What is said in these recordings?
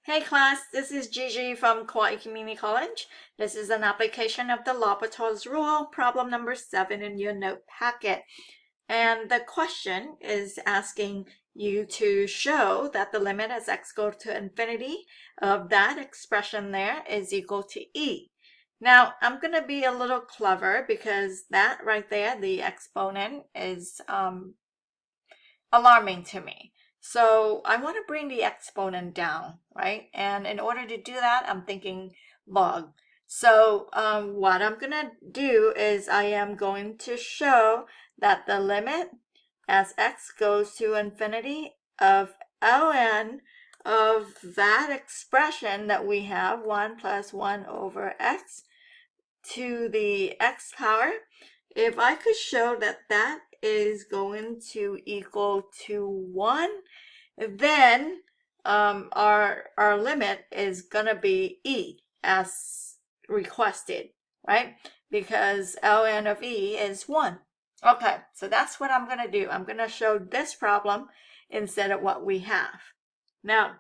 Hey class, this is Gigi from Kauai Community College. This is an application of the L'Hopital's rule, problem number 7 in your note packet. And the question is asking you to show that the limit as x goes to infinity of that expression there is equal to e. Now, I'm going to be a little clever because that right there, the exponent, is alarming to me. So I want to bring the exponent down, right? And in order to do that, I'm thinking log. So what I'm going to do is I am going to show that the limit as x goes to infinity of ln of that expression that we have, 1 plus 1 over x to the x power, if I could show that that is going to equal to 1, then our limit is going to be e as requested, right? Because ln of e is 1. Okay, so that's what I'm going to do. I'm going to show this problem instead of what we have. Now,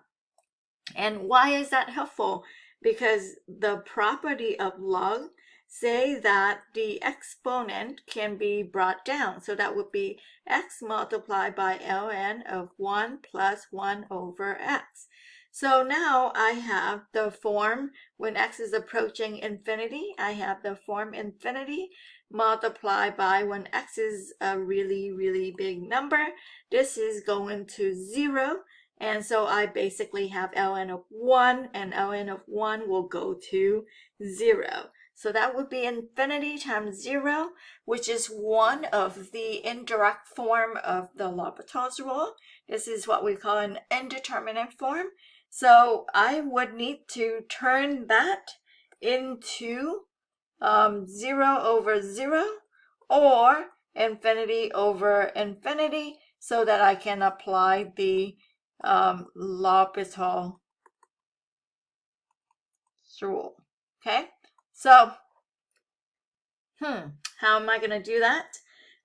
and why is that helpful? Because the property of log say that the exponent can be brought down. So that would be x multiplied by ln of 1 plus 1 over x. So now I have the form when x is approaching infinity. I have the form infinity multiplied by when x is a really, really big number. This is going to 0. And so I basically have ln of 1, and ln of 1 will go to 0. So that would be infinity times 0, which is one of the indirect form of the L'Hopital's rule. This is what we call an indeterminate form. So I would need to turn that into 0 over 0 or infinity over infinity so that I can apply the L'Hopital's rule. Okay, so how am I going to do that?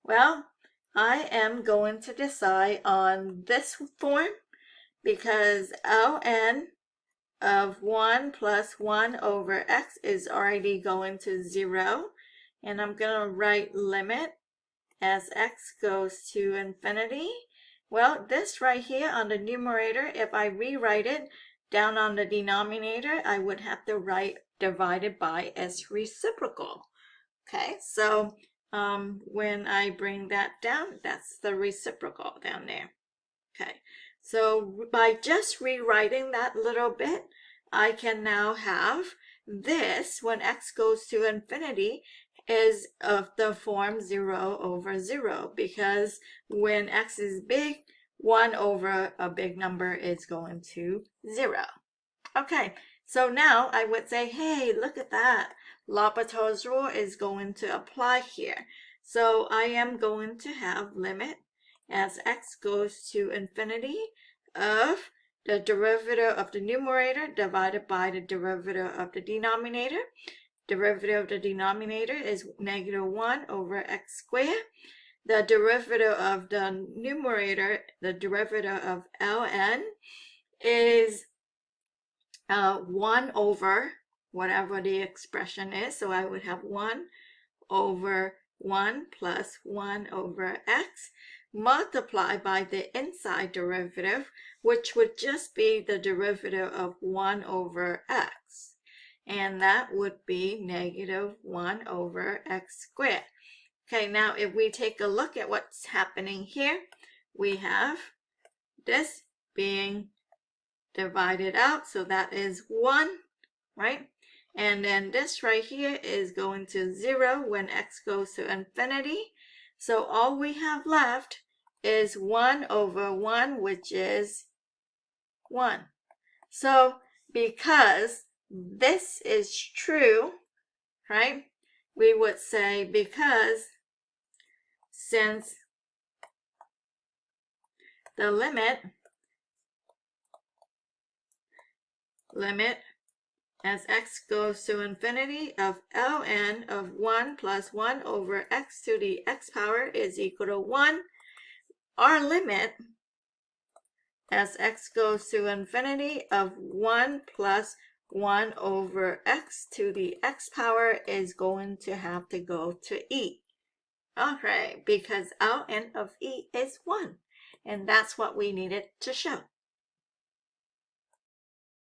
Well, I am going to decide on this form because ln of 1 plus 1 over x is already going to 0, and I'm going to write limit as x goes to infinity. Well, this right here on the numerator, if I rewrite it down on the denominator, I would have to write divided by as reciprocal. Okay, so when I bring that down, that's the reciprocal down there. Okay, so by just rewriting that little bit, I can now have this, when x goes to infinity, is of the form 0 over 0, because when x is big, 1 over a big number is going to 0. Okay, so now I would say, hey, look at that. L'Hopital's rule is going to apply here. So I am going to have limit as x goes to infinity of the derivative of the numerator divided by the derivative of the denominator. Derivative of the denominator is -1 over x squared. The derivative of the numerator, the derivative of ln, is 1 over whatever the expression is. So I would have 1 over 1 plus 1 over x multiplied by the inside derivative, which would just be the derivative of 1 over x. And that would be -1 over x squared. Okay, now if we take a look at what's happening here, we have this being divided out, so that is 1, right? And then this right here is going to 0 when x goes to infinity. So all we have left is 1 over 1, which is 1. So because this is true, right, we would say because since the limit as x goes to infinity of ln of 1 plus 1 over x to the x power is equal to 1, our limit as x goes to infinity of 1 plus 1 over x to the x power is going to have to go to e. All right, because Ln of e is 1, and that's what we needed to show.